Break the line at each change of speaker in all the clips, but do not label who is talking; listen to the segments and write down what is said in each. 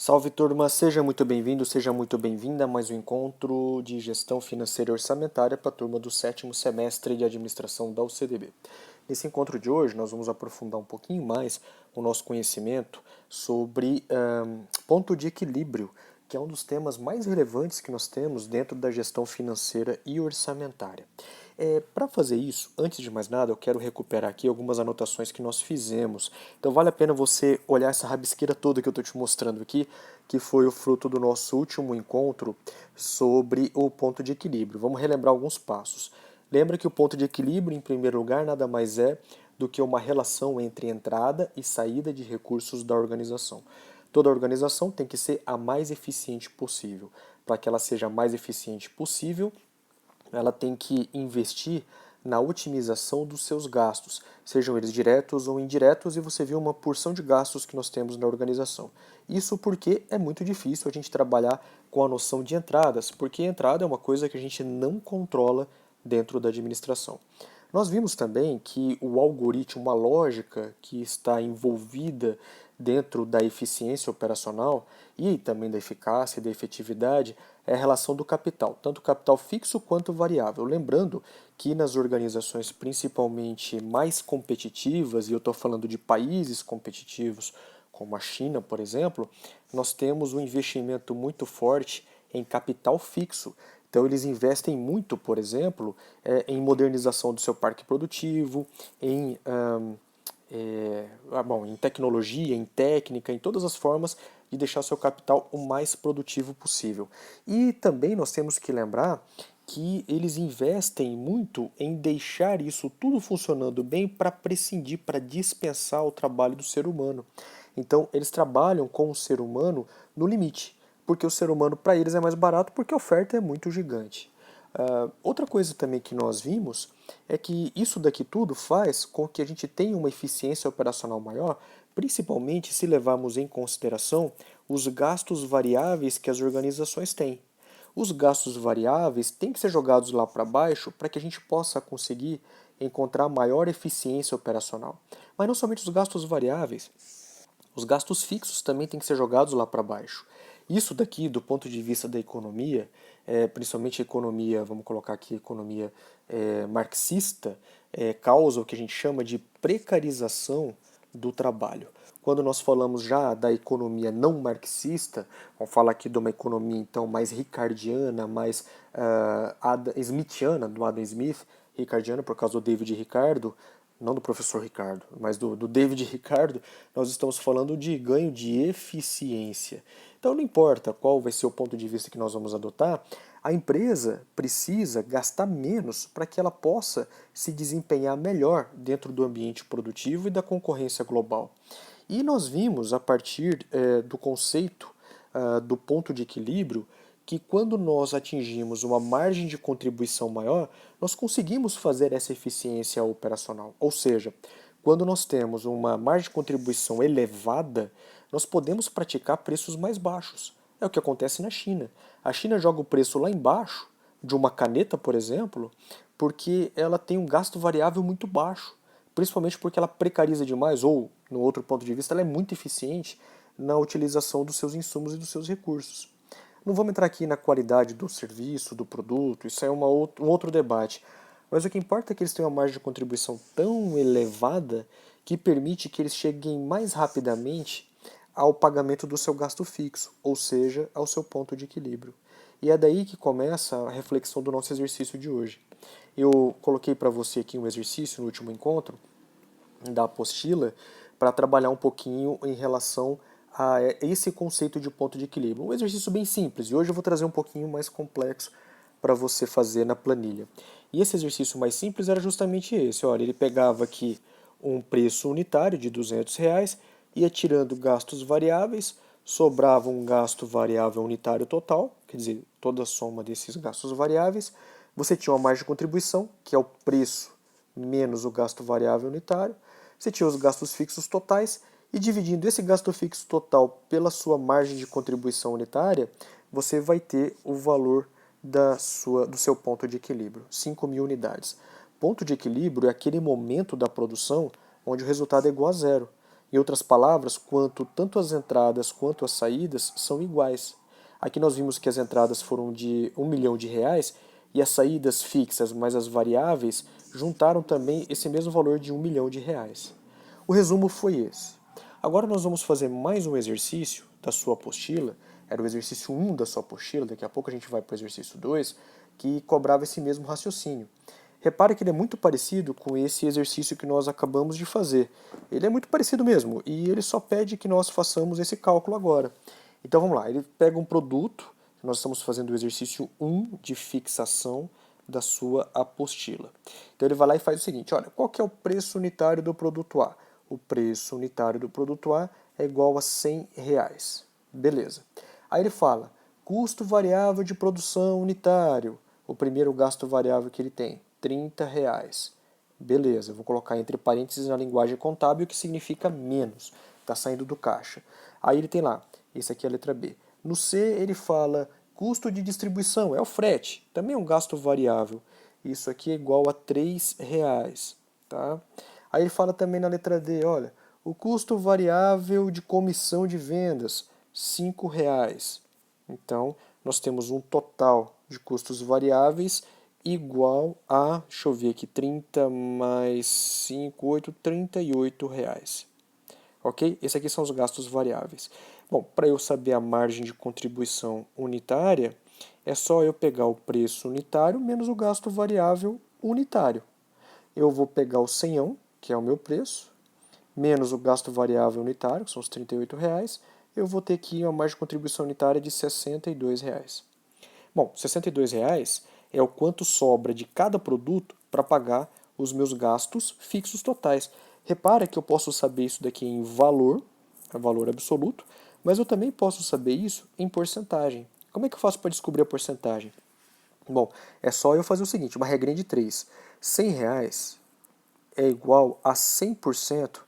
Salve turma, seja muito bem-vindo, seja muito bem-vinda a mais um encontro de gestão financeira e orçamentária para a turma do sétimo semestre de administração da UCDB. Nesse encontro de hoje, nós vamos aprofundar um pouquinho mais o nosso conhecimento sobre ponto de equilíbrio, que é um dos temas mais relevantes que nós temos dentro da gestão financeira e orçamentária. Para fazer isso, antes de mais nada, eu quero recuperar aqui algumas anotações que nós fizemos. Então vale a pena você olhar essa rabisqueira toda que eu estou te mostrando aqui, que foi o fruto do nosso último encontro sobre o ponto de equilíbrio. Vamos relembrar alguns passos. Lembra que o ponto de equilíbrio, em primeiro lugar, nada mais é do que uma relação entre entrada e saída de recursos da organização. Toda organização tem que ser a mais eficiente possível. Para que ela seja a mais eficiente possível, ela tem que investir na otimização dos seus gastos, sejam eles diretos ou indiretos, e você viu uma porção de gastos que nós temos na organização. Isso porque é muito difícil a gente trabalhar com a noção de entradas, porque entrada é uma coisa que a gente não controla dentro da administração. Nós vimos também que o algoritmo, a lógica que está envolvida dentro da eficiência operacional e também da eficácia e da efetividade é a relação do capital, tanto capital fixo quanto variável. Lembrando que nas organizações principalmente mais competitivas, e eu estou falando de países competitivos, como a China, por exemplo, nós temos um investimento muito forte em capital fixo. Então, eles investem muito, por exemplo, em modernização do seu parque produtivo, em tecnologia, em técnica, em todas as formas de deixar seu capital o mais produtivo possível. E também nós temos que lembrar que eles investem muito em deixar isso tudo funcionando bem para prescindir, para dispensar o trabalho do ser humano. Então, eles trabalham com o ser humano no limite, porque o ser humano para eles é mais barato porque a oferta é muito gigante. Outra coisa também que nós vimos é que isso daqui tudo faz com que a gente tenha uma eficiência operacional maior, principalmente se levarmos em consideração os gastos variáveis que as organizações têm. Os gastos variáveis têm que ser jogados lá para baixo para que a gente possa conseguir encontrar maior eficiência operacional. Mas não somente os gastos variáveis, os gastos fixos também têm que ser jogados lá para baixo. Isso daqui, do ponto de vista da economia, principalmente a economia, vamos colocar aqui economia marxista, causa o que a gente chama de precarização do trabalho. Quando nós falamos já da economia não marxista, vamos falar aqui de uma economia então mais ricardiana, mais smithiana, do Adam Smith, ricardiana por causa do David Ricardo, não do professor Ricardo, mas do David Ricardo, nós estamos falando de ganho de eficiência. Então não importa qual vai ser o ponto de vista que nós vamos adotar, a empresa precisa gastar menos para que ela possa se desempenhar melhor dentro do ambiente produtivo e da concorrência global. E nós vimos, a partir do conceito do ponto de equilíbrio, que quando nós atingimos uma margem de contribuição maior, nós conseguimos fazer essa eficiência operacional. Ou seja, quando nós temos uma margem de contribuição elevada, nós podemos praticar preços mais baixos. É o que acontece na China. A China joga o preço lá embaixo de uma caneta, por exemplo, porque ela tem um gasto variável muito baixo, principalmente porque ela precariza demais, ou, no outro ponto de vista, ela é muito eficiente na utilização dos seus insumos e dos seus recursos. Não vamos entrar aqui na qualidade do serviço, do produto, isso é um outro debate. Mas o que importa é que eles têm uma margem de contribuição tão elevada que permite que eles cheguem mais rapidamente ao pagamento do seu gasto fixo, ou seja, ao seu ponto de equilíbrio. E é daí que começa a reflexão do nosso exercício de hoje. Eu coloquei para você aqui um exercício no último encontro da apostila para trabalhar um pouquinho em relação a esse conceito de ponto de equilíbrio. Um exercício bem simples e hoje eu vou trazer um pouquinho mais complexo para você fazer na planilha. E esse exercício mais simples era justamente esse. Olha, ele pegava aqui um preço unitário de R$ 200, ia tirando gastos variáveis, sobrava um gasto variável unitário total, quer dizer, toda a soma desses gastos variáveis. Você tinha uma margem de contribuição, que é o preço menos o gasto variável unitário. Você tinha os gastos fixos totais e dividindo esse gasto fixo total pela sua margem de contribuição unitária, você vai ter o valor do seu ponto de equilíbrio, 5.000 unidades. Ponto de equilíbrio é aquele momento da produção onde o resultado é igual a zero. Em outras palavras, quanto tanto as entradas quanto as saídas são iguais. Aqui nós vimos que as entradas foram de R$ 1 milhão e as saídas fixas mais as variáveis juntaram também esse mesmo valor de R$ 1 milhão. O resumo foi esse. Agora nós vamos fazer mais um exercício da sua apostila, era o exercício 1 da sua apostila, daqui a pouco a gente vai para o exercício 2, que cobrava esse mesmo raciocínio. Repare que ele é muito parecido com esse exercício que nós acabamos de fazer. Ele é muito parecido mesmo, e ele só pede que nós façamos esse cálculo agora. Então vamos lá, ele pega um produto, nós estamos fazendo o exercício 1 de fixação da sua apostila. Então ele vai lá e faz o seguinte, olha, qual que é o preço unitário do produto A? O preço unitário do produto A é igual a R$ 100. Beleza. Aí ele fala, custo variável de produção unitário, o primeiro gasto variável que ele tem, R$ 30. Beleza, vou colocar entre parênteses na linguagem contábil, que significa menos, está saindo do caixa. Aí ele tem lá, esse aqui é a letra B. No C ele fala, custo de distribuição, é o frete, também é um gasto variável. Isso aqui é igual a R$ 3. Tá? Aí ele fala também na letra D, olha, o custo variável de comissão de vendas, R$ 5. Então, nós temos um total de custos variáveis igual a, deixa eu ver aqui, 30 mais 5, 8, R$ 38. Ok? Esses aqui são os gastos variáveis. Bom, para eu saber a margem de contribuição unitária, é só eu pegar o preço unitário menos o gasto variável unitário. Eu vou pegar o senhão, que é o meu preço, menos o gasto variável unitário, que são os R$ 38, eu vou ter aqui uma margem de contribuição unitária de R$ 62. Bom, R$ 62 é o quanto sobra de cada produto para pagar os meus gastos fixos totais. Repara que eu posso saber isso daqui em valor absoluto, mas eu também posso saber isso em porcentagem. Como é que eu faço para descobrir a porcentagem? Bom, é só eu fazer o seguinte, uma regrinha de 3. R$ 100 é igual a 100%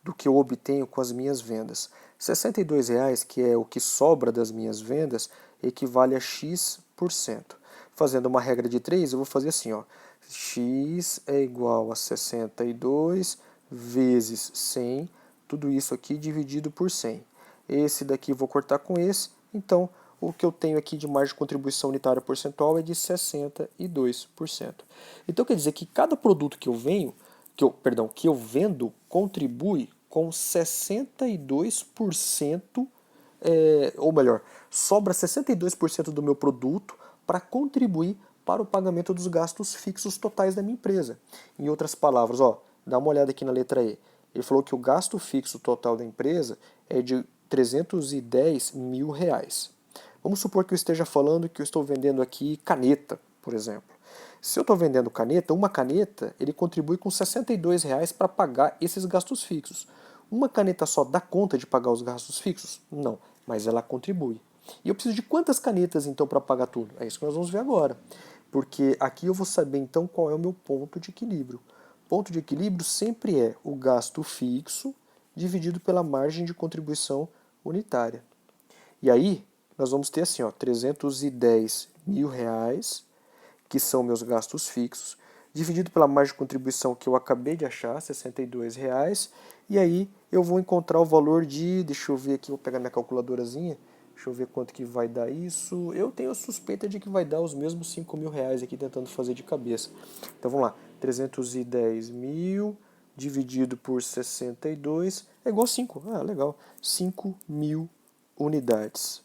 do que eu obtenho com as minhas vendas. R$ 62, que é o que sobra das minhas vendas, equivale a X%. Fazendo uma regra de 3, eu vou fazer assim, ó. X é igual a 62 vezes 100, tudo isso aqui dividido por 100. Esse daqui eu vou cortar com esse, então o que eu tenho aqui de margem de contribuição unitária percentual é de 62%. Então quer dizer que cada produto que eu que eu vendo contribui com 62%, ou melhor, sobra 62% do meu produto para contribuir para o pagamento dos gastos fixos totais da minha empresa. Em outras palavras, ó, dá uma olhada aqui na letra E. Ele falou que o gasto fixo total da empresa é de R$ 310 mil. Vamos supor que eu esteja falando que eu estou vendendo aqui caneta, por exemplo. Se eu estou vendendo caneta, uma caneta ele contribui com R$ 62 para pagar esses gastos fixos. Uma caneta só dá conta de pagar os gastos fixos? Não, mas ela contribui. E eu preciso de quantas canetas então para pagar tudo? É isso que nós vamos ver agora. Porque aqui eu vou saber então qual é o meu ponto de equilíbrio. Ponto de equilíbrio sempre é o gasto fixo dividido pela margem de contribuição unitária. E aí nós vamos ter assim, ó, R$ 310 mil, que são meus gastos fixos, dividido pela margem de contribuição que eu acabei de achar, R$ 62, e aí eu vou encontrar o valor de, deixa eu ver aqui, vou pegar minha calculadorazinha, deixa eu ver quanto que vai dar isso, eu tenho suspeita de que vai dar os mesmos R$ 5.000 aqui tentando fazer de cabeça. Então vamos lá, 310 mil dividido por 62 é igual a 5, legal, 5.000 unidades.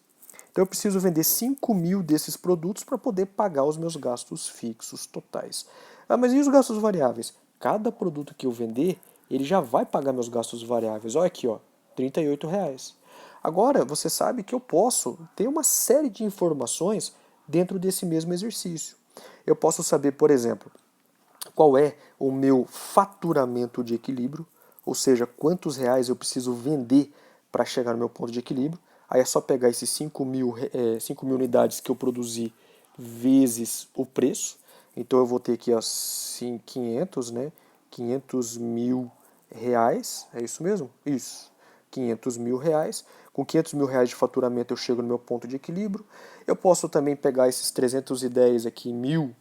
Então eu preciso vender 5.000 desses produtos para poder pagar os meus gastos fixos totais. Mas e os gastos variáveis? Cada produto que eu vender, ele já vai pagar meus gastos variáveis. Olha aqui, ó, R$ 38. Agora, você sabe que eu posso ter uma série de informações dentro desse mesmo exercício. Eu posso saber, por exemplo, qual é o meu faturamento de equilíbrio, ou seja, quantos reais eu preciso vender para chegar no meu ponto de equilíbrio. Aí é só pegar esses 5.000 unidades que eu produzi vezes o preço. Então eu vou ter aqui assim, 500, né? 500 mil reais, é isso mesmo? Isso, 500 mil reais. Com 500 mil reais de faturamento eu chego no meu ponto de equilíbrio. Eu posso também pegar esses 310 aqui, mil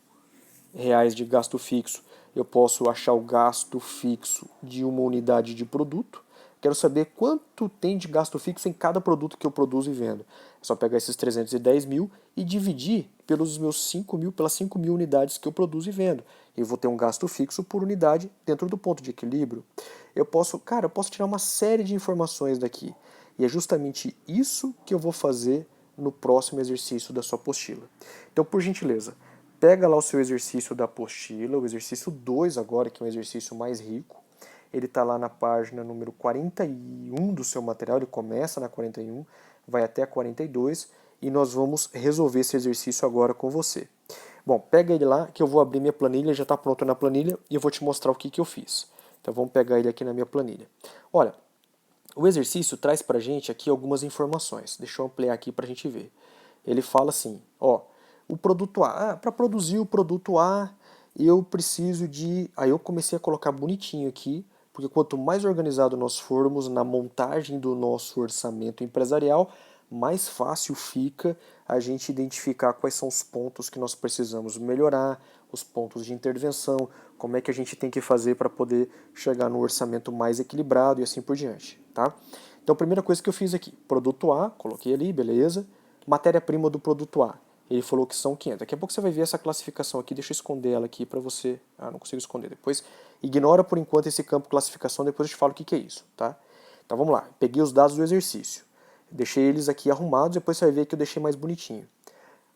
reais de gasto fixo, eu posso achar o gasto fixo de uma unidade de produto, Quero saber quanto tem de gasto fixo em cada produto que eu produzo e vendo. É só pegar esses 310 mil e dividir pelos meus 5 mil, pelas 5 mil unidades que eu produzo e vendo. Eu vou ter um gasto fixo por unidade dentro do ponto de equilíbrio. Eu posso tirar uma série de informações daqui. E é justamente isso que eu vou fazer no próximo exercício da sua apostila. Então, por gentileza, pega lá o seu exercício da apostila, o exercício 2 agora, que é um exercício mais rico. Ele está lá na página número 41 do seu material, ele começa na 41, vai até a 42, e nós vamos resolver esse exercício agora com você. Bom, pega ele lá, que eu vou abrir minha planilha, já está pronto na planilha, e eu vou te mostrar o que eu fiz. Então vamos pegar ele aqui na minha planilha. Olha, o exercício traz para a gente aqui algumas informações. Deixa eu ampliar aqui para a gente ver. Ele fala assim, ó, o produto A, para produzir o produto A, eu preciso de... Aí eu comecei a colocar bonitinho aqui, porque quanto mais organizado nós formos na montagem do nosso orçamento empresarial, mais fácil fica a gente identificar quais são os pontos que nós precisamos melhorar, os pontos de intervenção, como é que a gente tem que fazer para poder chegar no orçamento mais equilibrado e assim por diante, tá? Então a primeira coisa que eu fiz aqui, produto A, coloquei ali, beleza, matéria-prima do produto A. Ele falou que são 500. Daqui a pouco você vai ver essa classificação aqui, deixa eu esconder ela aqui para você... Ah, não consigo esconder. Depois ignora por enquanto esse campo classificação, depois eu te falo o que é isso, tá? Então vamos lá, peguei os dados do exercício. Deixei eles aqui arrumados, depois você vai ver que eu deixei mais bonitinho.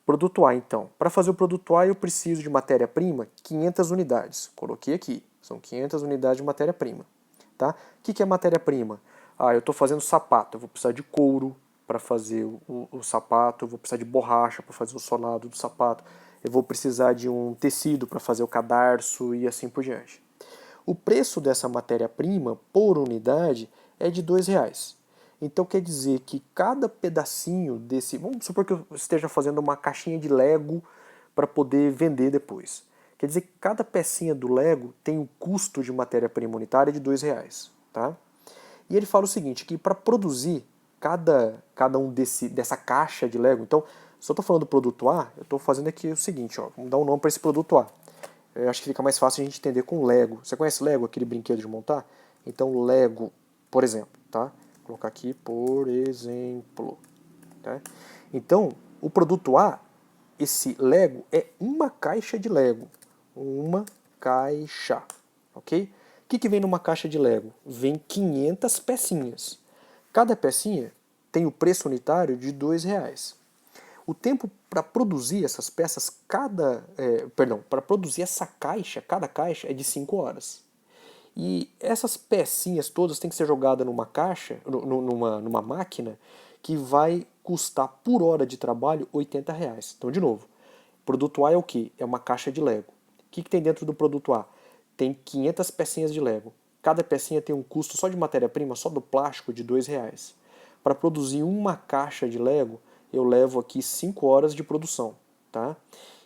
Produto A, então. Para fazer o produto A, eu preciso de matéria-prima, 500 unidades. Coloquei aqui, são 500 unidades de matéria-prima. Tá? O que é matéria-prima? Ah, eu estou fazendo sapato, eu vou precisar de couro para fazer o sapato, eu vou precisar de borracha para fazer o solado do sapato, eu vou precisar de um tecido para fazer o cadarço e assim por diante. O preço dessa matéria-prima por unidade é de R$2. Então quer dizer que cada pedacinho desse... Vamos supor que eu esteja fazendo uma caixinha de Lego para poder vender depois. Quer dizer que cada pecinha do Lego tem um custo de matéria-prima unitária de R$2. Tá? E ele fala o seguinte, que para produzir cada um dessa caixa de Lego... Então, se eu estou falando do produto A, eu estou fazendo aqui o seguinte, ó, vamos dar um nome para esse produto A. Eu acho que fica mais fácil a gente entender com Lego. Você conhece Lego, aquele brinquedo de montar? Então, Lego, por exemplo, tá? Vou colocar aqui, por exemplo. Tá? Então, o produto A, esse Lego, é uma caixa de Lego. Uma caixa, ok? O que vem numa caixa de Lego? Vem 500 pecinhas. Cada pecinha tem o preço unitário de R$2. O tempo para produzir essas peças, para produzir essa caixa, cada caixa é de 5 horas. E essas pecinhas todas têm que ser jogadas numa caixa, numa máquina, que vai custar por hora de trabalho R$80. Então, de novo, produto A é o quê? É uma caixa de Lego. O que tem dentro do produto A? Tem 500 pecinhas de Lego. Cada pecinha tem um custo só de matéria-prima, só do plástico, de R$2. Para produzir uma caixa de Lego, eu levo aqui 5 horas de produção. Tá?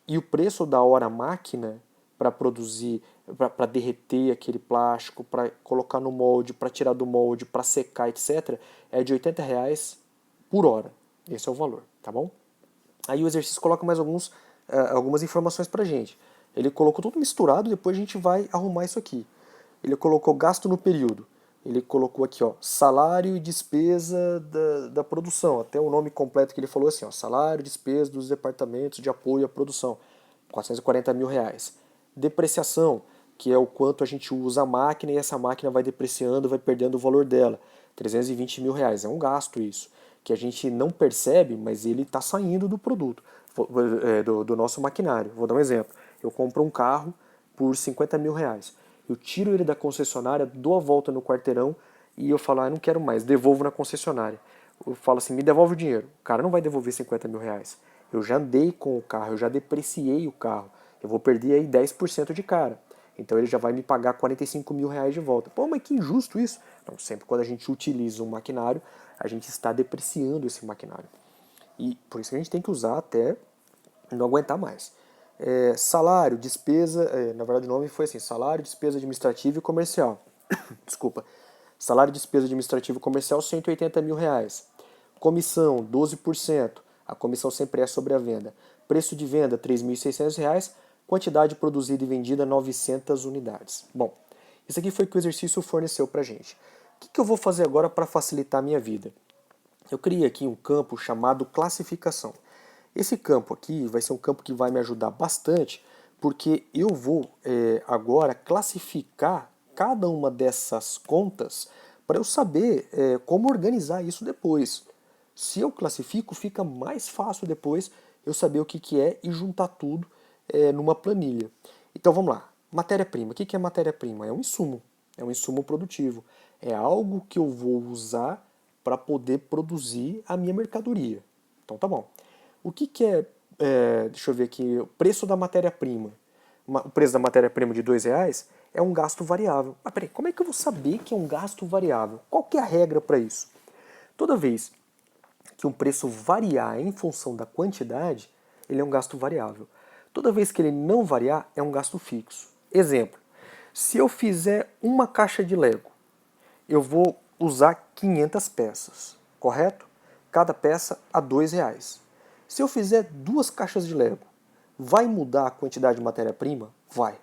E o preço da hora máquina para produzir, para derreter aquele plástico, para colocar no molde, para tirar do molde, para secar, etc., é de R$80 por hora. Esse é o valor, tá bom? Aí o exercício coloca mais algumas informações pra gente. Ele colocou tudo misturado, depois a gente vai arrumar isso aqui. Ele colocou gasto no período. Ele colocou aqui, ó, salário e despesa da produção. Até o nome completo que ele falou assim, ó, salário e despesa dos departamentos de apoio à produção. R$440 mil. Depreciação, que é o quanto a gente usa a máquina e essa máquina vai depreciando, vai perdendo o valor dela. R$320 mil. É um gasto isso, que a gente não percebe, mas ele está saindo do produto, do nosso maquinário. Vou dar um exemplo. Eu compro um carro por R$50 mil. Eu tiro ele da concessionária, dou a volta no quarteirão e eu falo, não quero mais, devolvo na concessionária. Eu falo assim, me devolve o dinheiro. O cara não vai devolver R$50 mil. Eu já andei com o carro, eu já depreciei o carro. Eu vou perder aí 10% de cara. Então ele já vai me pagar R$45 mil de volta. Pô, mas que injusto isso. Então, sempre quando a gente utiliza um maquinário, a gente está depreciando esse maquinário. E por isso que a gente tem que usar até não aguentar mais. Salário, despesa, na verdade o nome foi assim, salário, despesa administrativa e comercial. Desculpa. Salário, despesa administrativa e comercial, R$180 mil. Comissão, 12%. A comissão sempre é sobre a venda. Preço de venda, R$3.600. Quantidade produzida e vendida, 900 unidades. Bom, isso aqui foi o que o exercício forneceu pra gente. que eu vou fazer agora para facilitar a minha vida? Eu criei aqui um campo chamado classificação. Esse campo aqui vai ser um campo que vai me ajudar bastante, porque eu vou agora classificar cada uma dessas contas para eu saber como organizar isso depois. Se eu classifico, fica mais fácil depois eu saber o que, que é e juntar tudo numa planilha. Então vamos lá. Matéria-prima. O que, que é matéria-prima? É um insumo produtivo. É algo que eu vou usar para poder produzir a minha mercadoria. Então tá bom. O que, que deixa eu ver aqui, o preço da matéria-prima. O preço da matéria-prima de R$ 2 é um gasto variável. Mas peraí, como é que eu vou saber que é um gasto variável? Qual que é a regra para isso? Toda vez que um preço variar em função da quantidade, ele é um gasto variável. Toda vez que ele não variar, é um gasto fixo. Exemplo, se eu fizer uma caixa de Lego, eu vou usar 500 peças, correto? Cada peça a R$ 2. Se eu fizer 2 caixas de Lego, vai mudar a quantidade de matéria-prima? Vai.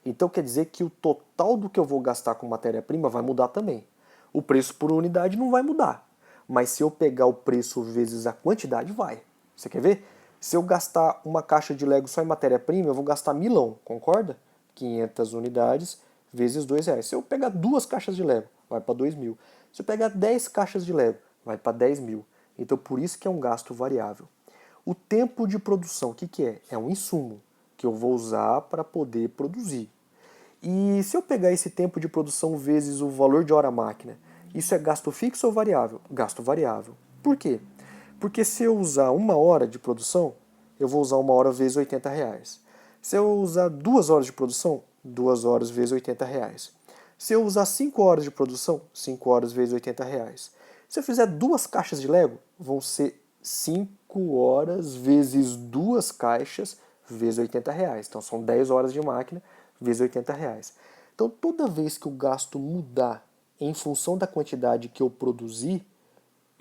Então quer dizer que o total do que eu vou gastar com matéria-prima vai mudar também. O preço por unidade não vai mudar, mas se eu pegar o preço vezes a quantidade, vai. Você quer ver? Se eu gastar uma caixa de Lego só em matéria-prima, eu vou gastar milão, concorda? 500 unidades vezes R$ 2. Se eu pegar 2 caixas de Lego, vai para 2.000. Se eu pegar 10 caixas de Lego, vai para 10.000. Então por isso que é um gasto variável. O tempo de produção, o que, que é? É um insumo que eu vou usar para poder produzir. E se eu pegar esse tempo de produção vezes o valor de hora máquina, isso é gasto fixo ou variável? Gasto variável. Por quê? Porque se eu usar 1 hora de produção, eu vou usar 1 hora vezes R$ 80. Se eu usar 2 horas de produção, 2 horas vezes R$ 80. Se eu usar 5 horas de produção, 5 horas vezes R$ 80. Se eu fizer 2 caixas de Lego, vão ser 5 horas vezes 2 caixas vezes R$ 80. Então são 10 horas de máquina vezes R$ 80. Então toda vez que o gasto mudar em função da quantidade que eu produzi,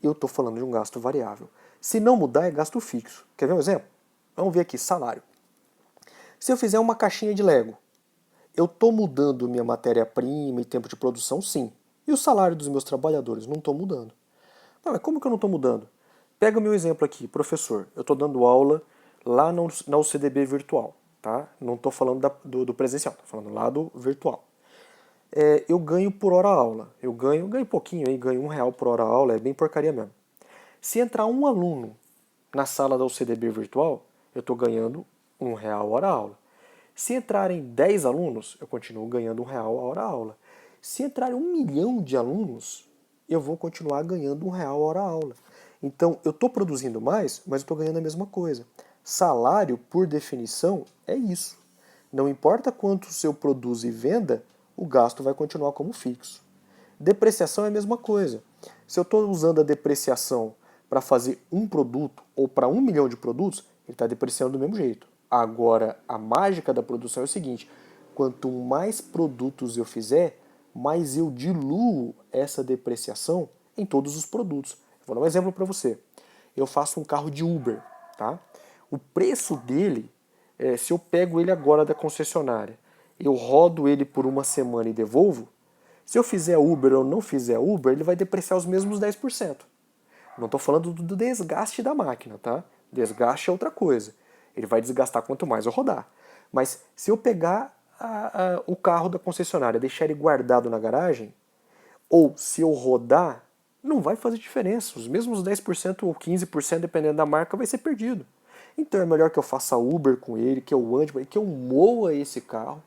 eu estou falando de um gasto variável. Se não mudar, é gasto fixo. Quer ver um exemplo? Vamos ver aqui, salário. Se eu fizer uma caixinha de Lego, eu estou mudando minha matéria-prima e tempo de produção, sim. E o salário dos meus trabalhadores? Não estou mudando. Mas como que eu não estou mudando? Pega o meu exemplo aqui, professor. Eu estou dando aula lá na UCDB virtual, tá? Não estou falando do presencial, estou falando lá do virtual. Eu ganho por hora aula. Eu ganho pouquinho aí, ganho R$ 1 por hora aula, é bem porcaria mesmo. Se entrar um aluno na sala da UCDB virtual, eu estou ganhando R$ 1 hora aula. Se entrarem 10 alunos, eu continuo ganhando R$ 1 a hora aula. Se entrarem 1 milhão de alunos, eu vou continuar ganhando R$ 1 a hora aula. Então, eu estou produzindo mais, mas estou ganhando a mesma coisa. Salário, por definição, é isso. Não importa quanto eu produz e venda, o gasto vai continuar como fixo. Depreciação é a mesma coisa. Se eu estou usando a depreciação para fazer um produto ou para 1 milhão de produtos, ele está depreciando do mesmo jeito. Agora, a mágica da produção é o seguinte: quanto mais produtos eu fizer, mais eu diluo essa depreciação em todos os produtos. Vou dar um exemplo para você. Eu faço um carro de Uber, tá? O preço dele, se eu pego ele agora da concessionária, eu rodo ele por uma semana e devolvo, se eu fizer Uber ou não fizer Uber, ele vai depreciar os mesmos 10%. Não estou falando do desgaste da máquina, tá? Desgaste é outra coisa. Ele vai desgastar quanto mais eu rodar. Mas se eu pegar o carro da concessionária, deixar ele guardado na garagem, ou se eu rodar, não vai fazer diferença. Os mesmos 10% ou 15%, dependendo da marca, vai ser perdido. Então é melhor que eu faça Uber com ele, que eu ande, que eu moa esse carro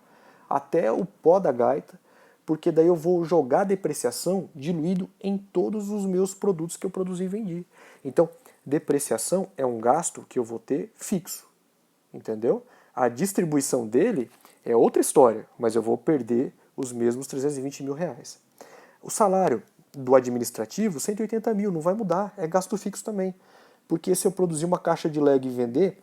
até o pó da gaita, porque daí eu vou jogar a depreciação diluído em todos os meus produtos que eu produzi e vendi. Então, depreciação é um gasto que eu vou ter fixo, entendeu? A distribuição dele é outra história, mas eu vou perder os mesmos R$ 320 mil. O salário do administrativo, 180 mil, não vai mudar, é gasto fixo também. Porque se eu produzir uma caixa de Lego e vender,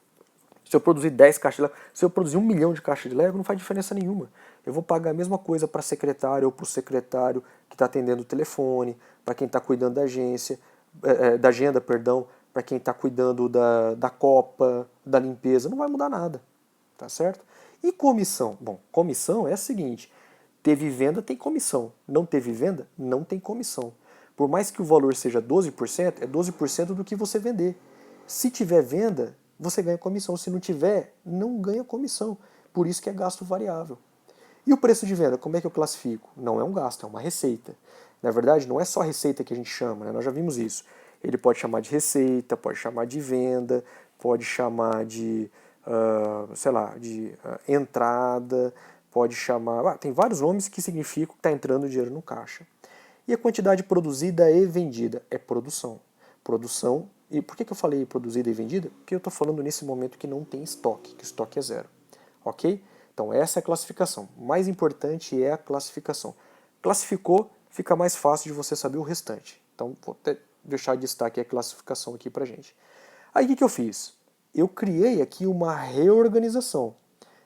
se eu produzir 10 caixas de Lego, se eu produzir 1 milhão de caixas de Lego, não faz diferença nenhuma. Eu vou pagar a mesma coisa para a secretária ou para o secretário que está atendendo o telefone, para quem está cuidando da agência, da agenda, perdão, para quem está cuidando da copa, da limpeza, não vai mudar nada, tá certo? E comissão? Bom, comissão é a seguinte: Teve venda, tem comissão. Não teve venda, não tem comissão. Por mais que o valor seja 12%, é 12% do que você vender. Se tiver venda, você ganha comissão. Se não tiver, não ganha comissão. Por isso que é gasto variável. E o preço de venda, como é que eu classifico? Não é um gasto, é uma receita. Na verdade, não é só receita que a gente chama, né? Nós já vimos isso. Ele pode chamar de receita, pode chamar de venda, pode chamar de, sei lá, de entrada, pode chamar... tem vários nomes que significam que está entrando dinheiro no caixa. E a quantidade produzida e vendida é produção. Produção, e por que eu falei produzida e vendida? Porque eu estou falando nesse momento que não tem estoque, que o estoque é zero. Ok? Então essa é a classificação. O mais importante é a classificação. Classificou, fica mais fácil de você saber o restante. Então vou até deixar de destaque a classificação aqui pra gente. Aí o que eu fiz? Eu criei aqui uma reorganização.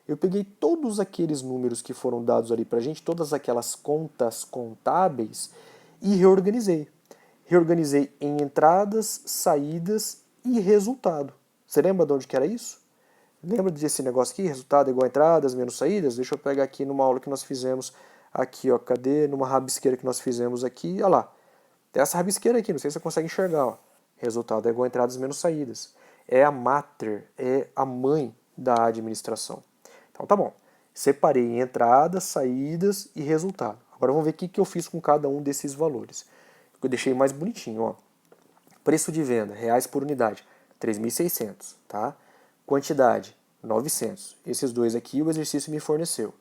Eu peguei todos aqueles números que foram dados ali pra gente, todas aquelas contas contábeis, e reorganizei. Reorganizei em entradas, saídas e resultado. Você lembra de onde que era isso? Lembra desse negócio aqui? Resultado igual a entradas menos saídas? Deixa eu pegar aqui numa aula que nós fizemos aqui, ó. Cadê? Numa rabisqueira que nós fizemos aqui. Olha lá. Tem essa rabisqueira aqui, não sei se você consegue enxergar, ó. Resultado é igual a entradas menos saídas. É a mater, é a mãe da administração. Então tá bom. Separei em entradas, saídas e resultado. Agora vamos ver o que eu fiz com cada um desses valores. Eu deixei mais bonitinho, ó. Preço de venda, reais por unidade, 3.600, tá? Quantidade, 900. Esses dois aqui o exercício me forneceu.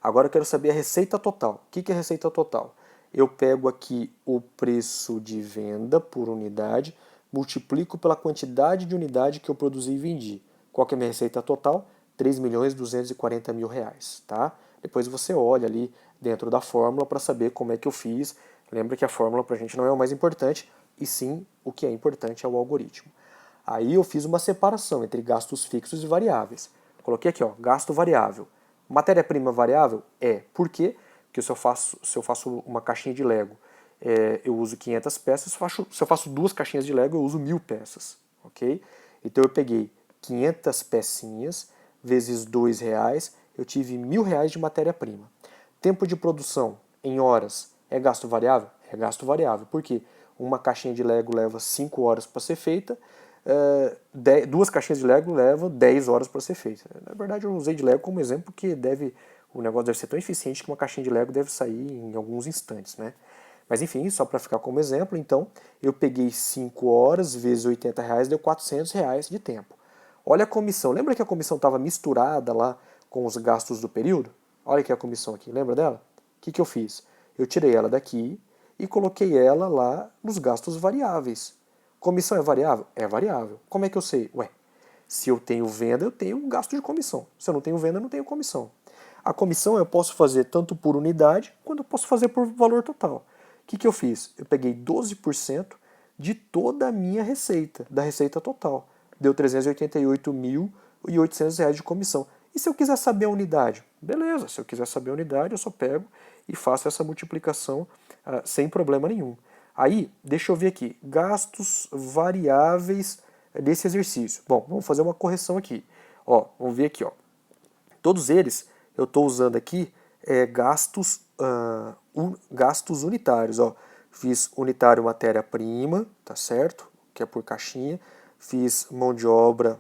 Agora eu quero saber a receita total. O que é a receita total? Eu pego aqui o preço de venda por unidade, multiplico pela quantidade de unidade que eu produzi e vendi. Qual que é a minha receita total? 3.240.000 reais, tá? Depois você olha ali dentro da fórmula para saber como é que eu fiz. Lembra que a fórmula para a gente não é o mais importante, e sim o que é importante é o algoritmo. Aí eu fiz uma separação entre gastos fixos e variáveis. Coloquei aqui, ó, gasto variável. Matéria-prima variável? É. Por quê? Porque se eu faço uma caixinha de Lego, eu uso 500 peças. Se eu faço duas caixinhas de Lego, eu uso 1.000 peças. Ok? Então eu peguei 500 pecinhas vezes R$2, eu tive R$1.000 de matéria-prima. Tempo de produção em horas é gasto variável? É gasto variável. Por quê? Uma caixinha de Lego leva 5 horas para ser feita, duas caixinhas de Lego levam 10 horas para ser feita. Na verdade, eu usei de Lego como exemplo porque o negócio deve ser tão eficiente que uma caixinha de Lego deve sair em alguns instantes, né? Mas enfim, só para ficar como exemplo, então, eu peguei 5 horas vezes R$80, deu R$400 de tempo. Olha a comissão. Lembra que a comissão estava misturada lá com os gastos do período? Olha aqui a comissão aqui, lembra dela? O que eu fiz? Eu tirei ela daqui e coloquei ela lá nos gastos variáveis. Comissão é variável? É variável. Como é que eu sei? Ué, se eu tenho venda, eu tenho gasto de comissão. Se eu não tenho venda, eu não tenho comissão. A comissão eu posso fazer tanto por unidade, quanto eu posso fazer por valor total. O que eu fiz? Eu peguei 12% de toda a minha receita, da receita total. Deu R$388.800 de comissão. E se eu quiser saber a unidade? Beleza, se eu quiser saber a unidade, eu só pego e faço essa multiplicação sem problema nenhum. Aí, deixa eu ver aqui, gastos variáveis desse exercício. Bom, vamos fazer uma correção aqui. Ó, vamos ver aqui, ó. Todos eles eu estou usando aqui gastos unitários. Ó. Fiz unitário matéria-prima, tá certo? Que é por caixinha. Fiz mão de obra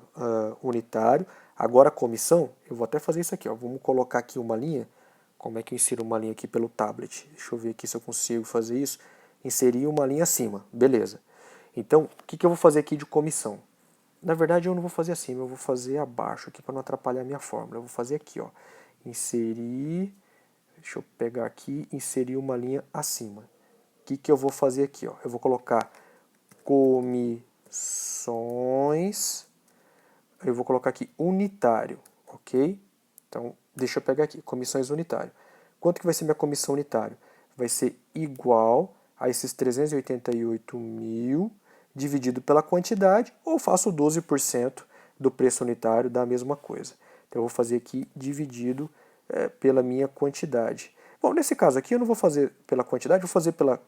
unitário. Agora a comissão, eu vou até fazer isso aqui. Ó. Vamos colocar aqui uma linha. Como é que eu insiro uma linha aqui pelo tablet? Deixa eu ver aqui se eu consigo fazer isso. Inserir uma linha acima. Beleza. Então, o que eu vou fazer aqui de comissão? Na verdade, eu não vou fazer acima, eu vou fazer abaixo aqui para não atrapalhar a minha fórmula. Eu vou fazer aqui, ó. Inserir, deixa eu pegar aqui, inserir uma linha acima. O que eu vou fazer aqui, ó? Eu vou colocar comissões, eu vou colocar aqui unitário, ok? Então, deixa eu pegar aqui, comissões unitário. Quanto que vai ser minha comissão unitário? Vai ser igual a esses 388.000 dividido pela quantidade, ou faço 12% do preço unitário da mesma coisa. Então eu vou fazer aqui dividido pela minha quantidade. Bom, nesse caso aqui eu não vou fazer pela quantidade, vou fazer pelo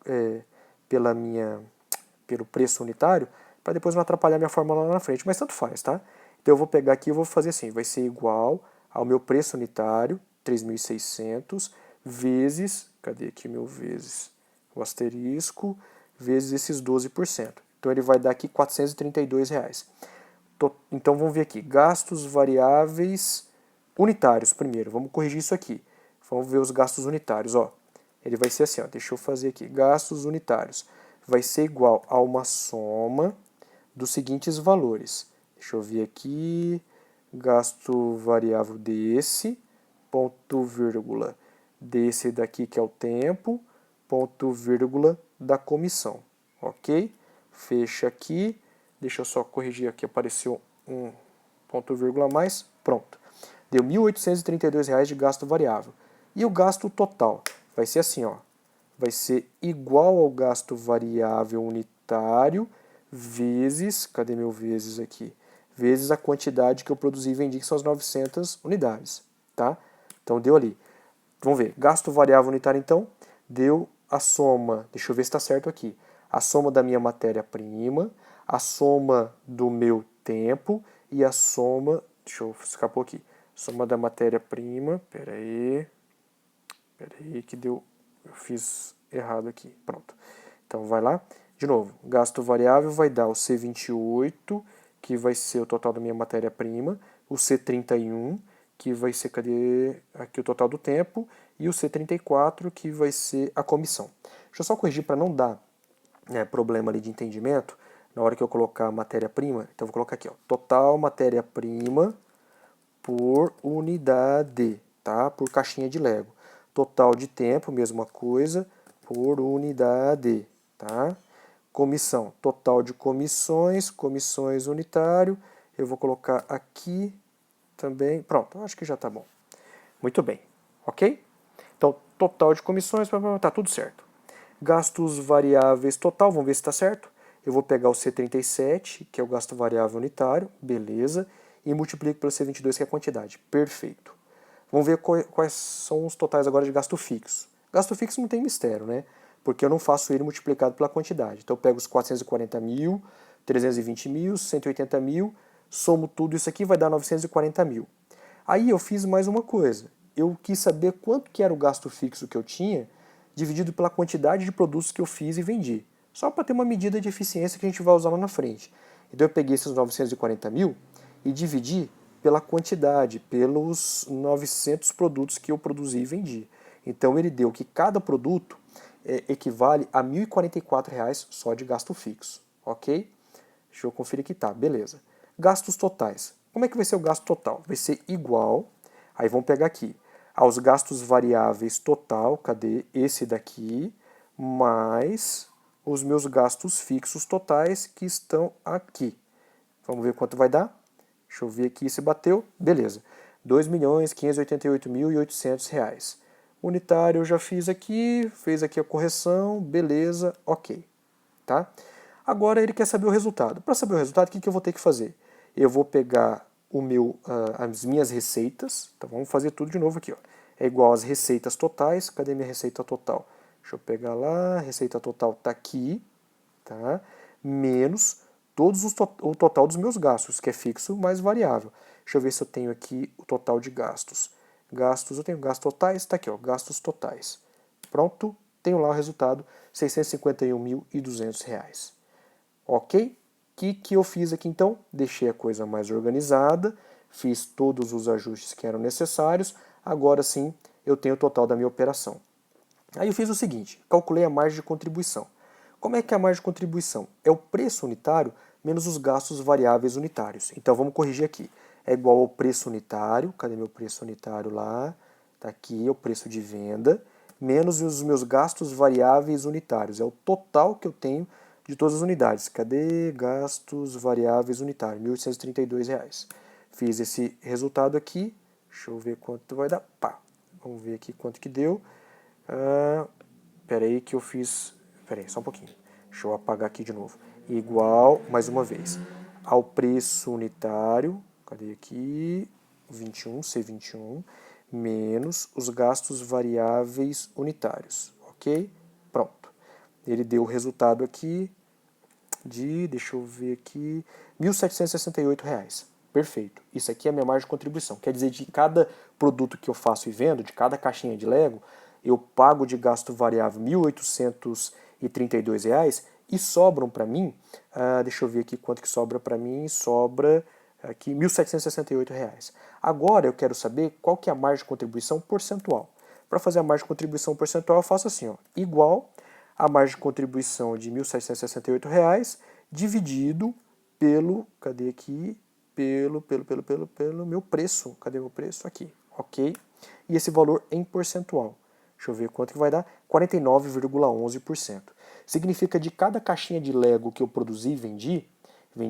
preço unitário, para depois não atrapalhar minha fórmula lá na frente, mas tanto faz, tá? Então eu vou pegar aqui e vou fazer assim, vai ser igual ao meu preço unitário, 3.600, vezes, cadê aqui meu vezes? O asterisco, vezes esses 12%. Então ele vai dar aqui R$ 432. Então vamos ver aqui, gastos variáveis unitários primeiro, vamos corrigir isso aqui. Vamos ver os gastos unitários, ó. Ele vai ser assim, ó, deixa eu fazer aqui, gastos unitários vai ser igual a uma soma dos seguintes valores. Deixa eu ver aqui, gasto variável desse, ponto vírgula, desse daqui que é o tempo, ponto vírgula da comissão, ok? Fecha aqui, deixa eu só corrigir aqui, apareceu um ponto vírgula a mais, pronto. Deu R$ 1.832 de gasto variável. E o gasto total vai ser assim, ó, vai ser igual ao gasto variável unitário vezes, cadê meu vezes aqui? Vezes a quantidade que eu produzi e vendi, que são as 900 unidades, tá? Então deu ali. Vamos ver, gasto variável unitário então, deu a soma, deixa eu ver se está certo aqui, a soma da minha matéria-prima, a soma do meu tempo e a soma, deixa eu escapou aqui, soma da matéria-prima, peraí que deu, eu fiz errado aqui, pronto. Então vai lá, de novo, gasto variável vai dar o C28, que vai ser o total da minha matéria-prima, o C31, que vai ser, cadê, aqui o total do tempo, e o C34, que vai ser a comissão. Deixa eu só corrigir para não dar problema ali de entendimento, na hora que eu colocar a matéria-prima, então eu vou colocar aqui, ó, total matéria-prima por unidade, tá? Por caixinha de Lego. Total de tempo, mesma coisa, por unidade, tá? Comissão, total de comissões, comissões unitário, eu vou colocar aqui também, pronto, acho que já tá bom. Muito bem, ok? Então, total de comissões, tá tudo certo. Gastos variáveis total, vamos ver se está certo. Eu vou pegar o C37, que é o gasto variável unitário, beleza, e multiplico pelo C22, que é a quantidade. Perfeito. Vamos ver quais são os totais agora de gasto fixo. Gasto fixo não tem mistério, né? Porque eu não faço ele multiplicado pela quantidade. Então eu pego os 440 mil, 320 mil, 180 mil, somo tudo isso aqui, vai dar 940 mil. Aí eu fiz mais uma coisa. Eu quis saber quanto que era o gasto fixo que eu tinha, dividido pela quantidade de produtos que eu fiz e vendi. Só para ter uma medida de eficiência que a gente vai usar lá na frente. Então eu peguei esses 940 mil e dividi pela quantidade, pelos 900 produtos que eu produzi e vendi. Então ele deu que cada produto equivale a R$ 1.044 só de gasto fixo, ok? Deixa eu conferir que tá, beleza. Gastos totais. Como é que vai ser o gasto total? Vai ser igual, aí vamos pegar aqui, aos gastos variáveis total, cadê esse daqui, mais os meus gastos fixos totais que estão aqui. Vamos ver quanto vai dar? Deixa eu ver aqui se bateu. Beleza. R$ 2.588.800. Unitário eu já fiz aqui, fez aqui a correção, beleza, ok. Tá? Agora ele quer saber o resultado. Para saber o resultado, o que eu vou ter que fazer? Eu vou pegar as minhas receitas, então vamos fazer tudo de novo aqui. Ó. É igual às receitas totais. Cadê minha receita total? Deixa eu pegar lá, a receita total está aqui, tá? Menos o total dos meus gastos, que é fixo mais variável. Deixa eu ver se eu tenho aqui o total de gastos. Gastos, eu tenho gastos totais, está aqui, ó, gastos totais. Pronto, tenho lá o resultado, R$ 651.200. Ok? O que eu fiz aqui então? Deixei a coisa mais organizada, fiz todos os ajustes que eram necessários, agora sim eu tenho o total da minha operação. Aí eu fiz o seguinte, calculei a margem de contribuição. Como é que é a margem de contribuição? É o preço unitário menos os gastos variáveis unitários. Então vamos corrigir aqui. É igual ao preço unitário, cadê meu preço unitário lá? Está aqui, é o preço de venda, menos os meus gastos variáveis unitários. É o total que eu tenho de todas as unidades. Cadê gastos variáveis unitários? R$ 1.832. Fiz esse resultado aqui. Deixa eu ver quanto vai dar. Pá, vamos ver aqui quanto que deu. Peraí que eu fiz... Peraí, só um pouquinho. Deixa eu apagar aqui de novo. Igual, mais uma vez, ao preço unitário, cadê aqui? 21, C21, menos os gastos variáveis unitários, ok? Pronto. Ele deu o resultado aqui de, deixa eu ver aqui, R$ 1.768. Perfeito. Isso aqui é a minha margem de contribuição. Quer dizer, de cada produto que eu faço e vendo, de cada caixinha de Lego, eu pago de gasto variável R$ 1.832 e sobram para mim, deixa eu ver aqui quanto que sobra para mim, sobra aqui R$ 1.768. Agora eu quero saber qual que é a margem de contribuição percentual. Para fazer a margem de contribuição percentual eu faço assim, ó, igual a margem de contribuição de R$ 1.768 dividido pelo, cadê aqui? Pelo meu preço. Cadê meu preço? Aqui, ok? E esse valor em percentual. Deixa eu ver quanto que vai dar. 49,11%. Significa de cada caixinha de Lego que eu produzi e vendi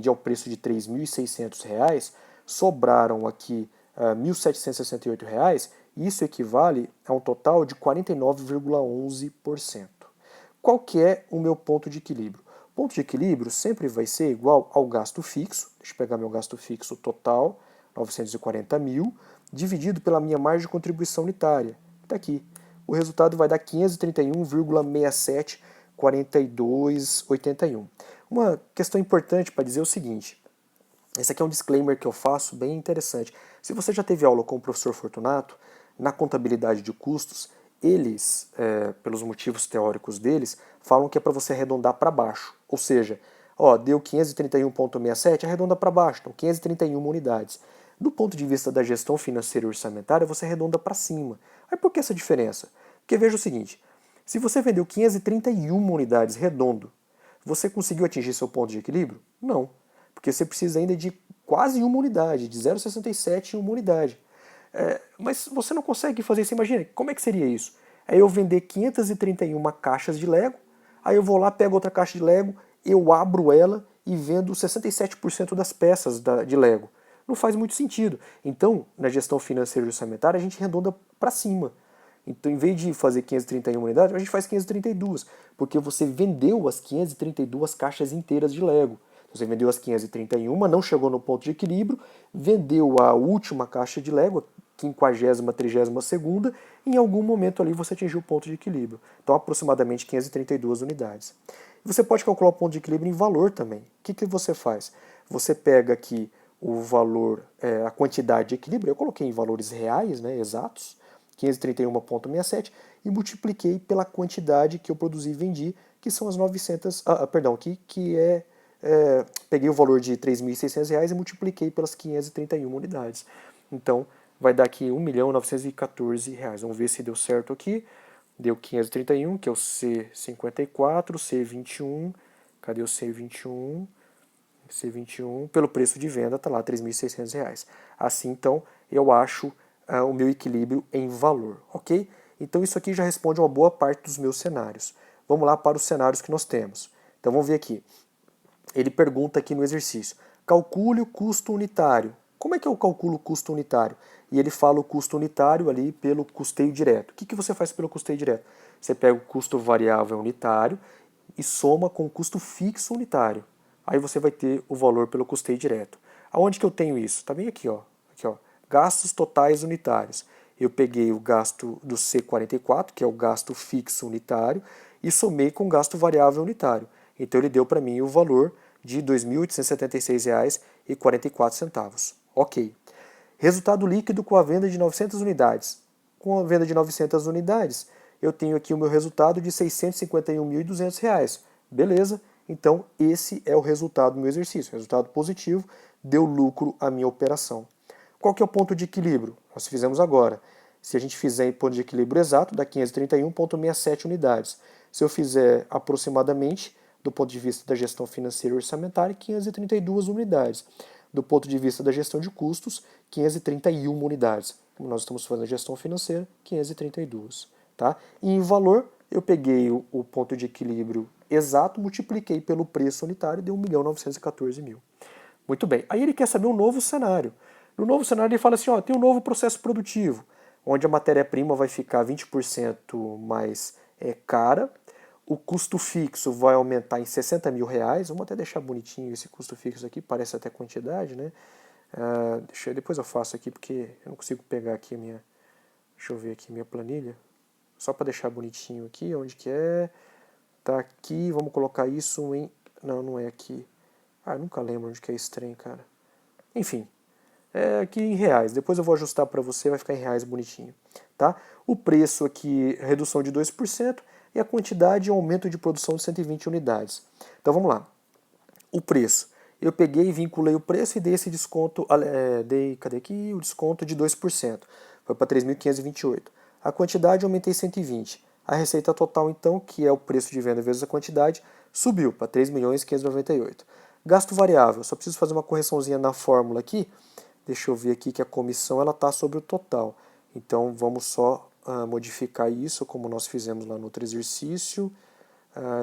ao preço de R$ 3.600, sobraram aqui R$ 1.768, e isso equivale a um total de 49,11%. Qual que é o meu ponto de equilíbrio? O ponto de equilíbrio sempre vai ser igual ao gasto fixo, deixa eu pegar meu gasto fixo total, 940 mil, dividido pela minha margem de contribuição unitária, que está aqui. O resultado vai dar 531,674281. Uma questão importante para dizer é o seguinte, esse aqui é um disclaimer que eu faço, bem interessante. Se você já teve aula com o professor Fortunato, na contabilidade de custos, eles, pelos motivos teóricos deles, falam que é para você arredondar para baixo. Ou seja, ó, deu 531,67, arredonda para baixo, então 531 unidades. Do ponto de vista da gestão financeira e orçamentária, você arredonda para cima. Aí por que essa diferença? Porque veja o seguinte, se você vendeu 531 unidades redondo, você conseguiu atingir seu ponto de equilíbrio? Não. Porque você precisa ainda de quase uma unidade, de 0,67 em uma unidade. Mas você não consegue fazer isso. Imagina, como é que seria isso? É eu vender 531 caixas de Lego, aí eu vou lá, pego outra caixa de Lego, eu abro ela e vendo 67% das peças de Lego. Não faz muito sentido. Então, na gestão financeira e orçamentária, a gente arredonda para cima. Então, em vez de fazer 531 unidades, a gente faz 532, porque você vendeu as 532 caixas inteiras de Lego. Você vendeu as 531, não chegou no ponto de equilíbrio, vendeu a última caixa de Lego, 50ª, 32ª, e em algum momento ali você atingiu o ponto de equilíbrio. Então, aproximadamente 532 unidades. Você pode calcular o ponto de equilíbrio em valor também. O que você faz? Você pega aqui o valor, a quantidade de equilíbrio, eu coloquei em valores reais, né, exatos, 531,67, e multipliquei pela quantidade que eu produzi e vendi, que são as 900, perdão, peguei o valor de R$ 3.600 e multipliquei pelas 531 unidades. Então, vai dar aqui R$ 1.914. Vamos ver se deu certo aqui. Deu 531, que é o C54, C21, cadê o C21? C21, pelo preço de venda, está lá, R$ 3.600. Assim, então, eu acho o meu equilíbrio em valor, ok? Então, isso aqui já responde uma boa parte dos meus cenários. Vamos lá para os cenários que nós temos. Então, vamos ver aqui. Ele pergunta aqui no exercício, calcule o custo unitário. Como é que eu calculo o custo unitário? E ele fala o custo unitário ali pelo custeio direto. O que você faz pelo custeio direto? Você pega o custo variável unitário e soma com o custo fixo unitário. Aí você vai ter o valor pelo custeio direto. Aonde que eu tenho isso? Está bem aqui, ó. Aqui, ó. Gastos totais unitários. Eu peguei o gasto do C44, que é o gasto fixo unitário, e somei com o gasto variável unitário. Então ele deu para mim o valor de R$ 2.876,44. Ok. Resultado líquido com a venda de 900 unidades. Com a venda de 900 unidades, eu tenho aqui o meu resultado de R$ 651.200. Beleza? Então, esse é o resultado do meu exercício. Resultado positivo, deu lucro à minha operação. Qual que é o ponto de equilíbrio? Nós fizemos agora. Se a gente fizer em ponto de equilíbrio exato, dá 531,67 unidades. Se eu fizer aproximadamente, do ponto de vista da gestão financeira e orçamentária, 532 unidades. Do ponto de vista da gestão de custos, 531 unidades. Como nós estamos fazendo a gestão financeira, 532. Tá? E em valor, eu peguei o ponto de equilíbrio exato, multipliquei pelo preço unitário e deu 1.914.000. Muito bem. Aí ele quer saber um novo cenário. No novo cenário ele fala assim, ó, tem um novo processo produtivo, onde a matéria-prima vai ficar 20% mais cara, o custo fixo vai aumentar em R$ 60.000. Vamos até deixar bonitinho esse custo fixo aqui, parece até quantidade, né? Depois eu faço aqui porque eu não consigo pegar aqui minha... Deixa eu ver aqui minha planilha. Só para deixar bonitinho aqui, onde que é? Tá aqui, vamos colocar isso em... Não, não é aqui. Eu nunca lembro onde que é esse trem, cara. Enfim, aqui em reais. Depois eu vou ajustar para você, vai ficar em reais bonitinho. Tá? O preço aqui, redução de 2%, e a quantidade, aumento de produção de 120 unidades. Então vamos lá. O preço. Eu peguei e vinculei o preço e dei esse desconto, cadê aqui? O desconto de 2%. Foi para 3.528. A quantidade eu aumentei 120. A receita total, então, que é o preço de venda vezes a quantidade, subiu para 3.598. Gasto variável, só preciso fazer uma correçãozinha na fórmula aqui. Deixa eu ver aqui que a comissão está sobre o total. Então vamos só modificar isso, como nós fizemos lá no outro exercício,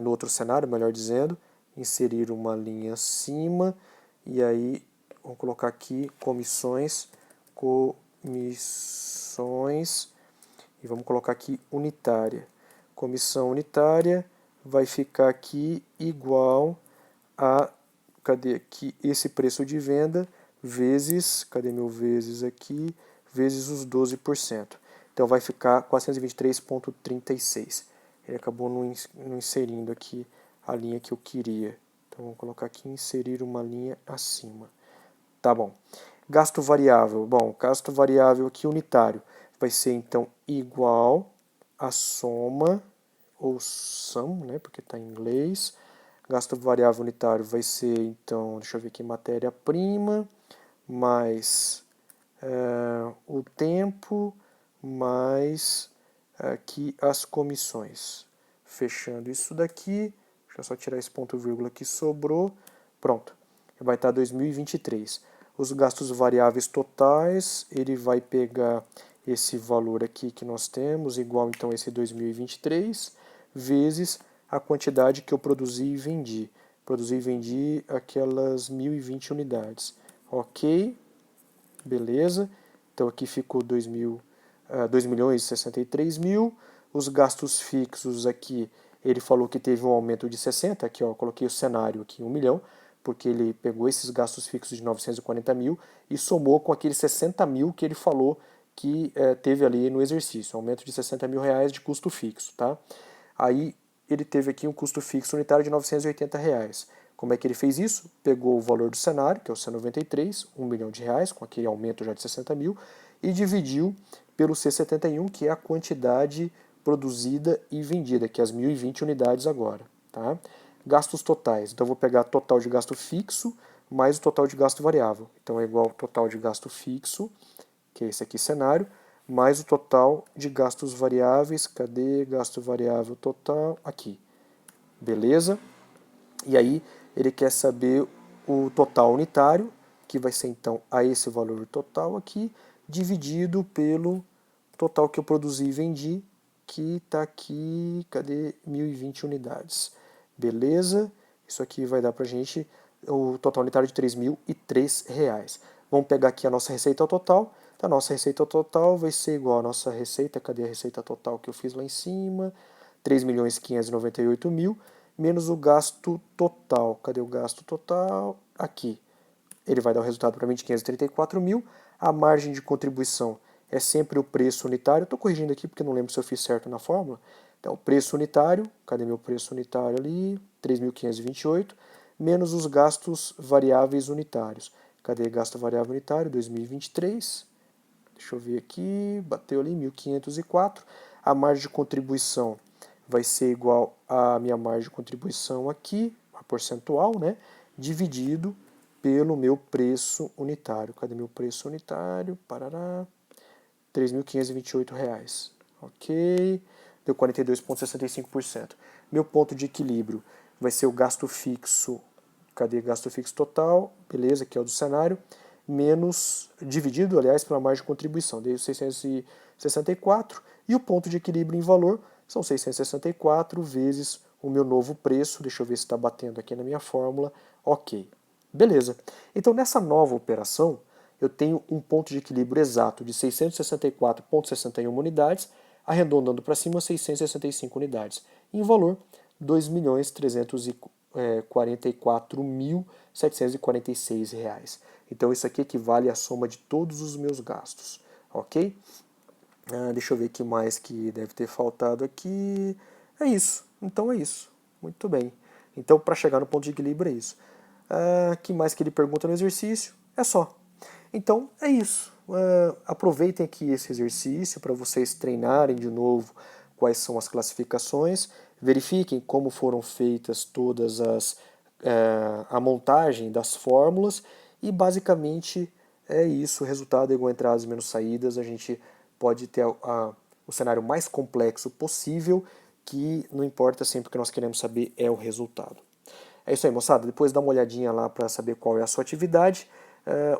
no outro cenário, melhor dizendo. Inserir uma linha acima, e aí vamos colocar aqui comissões, e vamos colocar aqui unitária. Comissão unitária vai ficar aqui igual a, cadê aqui, esse preço de venda vezes, cadê meu vezes aqui, vezes os 12%. Então vai ficar 423,36. Ele acabou não inserindo aqui a linha que eu queria. Então vamos colocar aqui inserir uma linha acima. Tá bom. Gasto variável. Bom, gasto variável aqui unitário vai ser então igual a soma, ou sum, né, porque está em inglês. Gasto variável unitário vai ser então, deixa eu ver aqui, matéria-prima, mais o tempo, mais aqui as comissões. Fechando isso daqui, deixa eu só tirar esse ponto vírgula que sobrou. Pronto, vai estar 2023. Os gastos variáveis totais, ele vai pegar esse valor aqui que nós temos, igual então esse 2023, vezes a quantidade que eu produzi e vendi. Produzi e vendi aquelas 1.020 unidades. Ok, beleza. Então aqui ficou 2.063.000. Os gastos fixos aqui, ele falou que teve um aumento de 60, aqui ó, coloquei o cenário aqui, 1 milhão, porque ele pegou esses gastos fixos de 940 mil e somou com aqueles 60 mil que ele falou que teve ali no exercício, aumento de 60 mil reais de custo fixo, tá? Aí ele teve aqui um custo fixo unitário de 980 reais. Como é que ele fez isso? Pegou o valor do cenário, que é o C93, 1 milhão de reais, com aquele aumento já de 60 mil, e dividiu pelo C71, que é a quantidade produzida e vendida, que é as 1.020 unidades agora. Tá? Gastos totais. Então eu vou pegar total de gasto fixo mais o total de gasto variável. Então é igual ao total de gasto fixo, que é esse aqui cenário, mais o total de gastos variáveis. Cadê gasto variável total? Aqui. Beleza? E aí ele quer saber o total unitário, que vai ser então a esse valor total aqui, dividido pelo total que eu produzi e vendi, que está aqui, cadê? 1.020 unidades. Beleza? Isso aqui vai dar para a gente o total unitário de R$ 3.003. Vamos pegar aqui a nossa receita total. Então, a nossa receita total vai ser igual a nossa receita, cadê a receita total que eu fiz lá em cima? 3.598.000 menos o gasto total. Cadê o gasto total? Aqui. Ele vai dar o resultado para mim de 534 mil. A margem de contribuição é sempre o preço unitário. Estou corrigindo aqui porque não lembro se eu fiz certo na fórmula. Então, o preço unitário, cadê meu preço unitário ali? 3.528, menos os gastos variáveis unitários. Cadê gasto variável unitário? 2023. Deixa eu ver aqui, bateu ali 1.504. A margem de contribuição vai ser igual à minha margem de contribuição aqui, a percentual, né? Dividido pelo meu preço unitário. Cadê meu preço unitário? Parará. R$ 3.528. Ok. Deu 42,65%. Meu ponto de equilíbrio vai ser o gasto fixo. Cadê gasto fixo total? Beleza, que é o do cenário. Menos, dividido, aliás, pela margem de contribuição. Dei 664. E o ponto de equilíbrio em valor são 664 vezes o meu novo preço. Deixa eu ver se está batendo aqui na minha fórmula. Ok. Beleza. Então, nessa nova operação, eu tenho um ponto de equilíbrio exato de 664,61 unidades, arredondando para cima 665 unidades. Em valor, R$ 2.344.746. Então isso aqui equivale à soma de todos os meus gastos, ok? Deixa eu ver o que mais que deve ter faltado aqui. É isso, então é isso. Muito bem. Então para chegar no ponto de equilíbrio é isso. Que mais que ele pergunta no exercício? É só. Então é isso. Aproveitem aqui esse exercício para vocês treinarem de novo quais são as classificações, verifiquem como foram feitas todas a montagem das fórmulas e basicamente é isso, o resultado é igual a entradas menos saídas, a gente pode ter o cenário mais complexo possível, que não importa, sempre que nós queremos saber é o resultado. É isso aí, moçada. Depois dá uma olhadinha lá para saber qual é a sua atividade.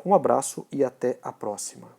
Um abraço e até a próxima.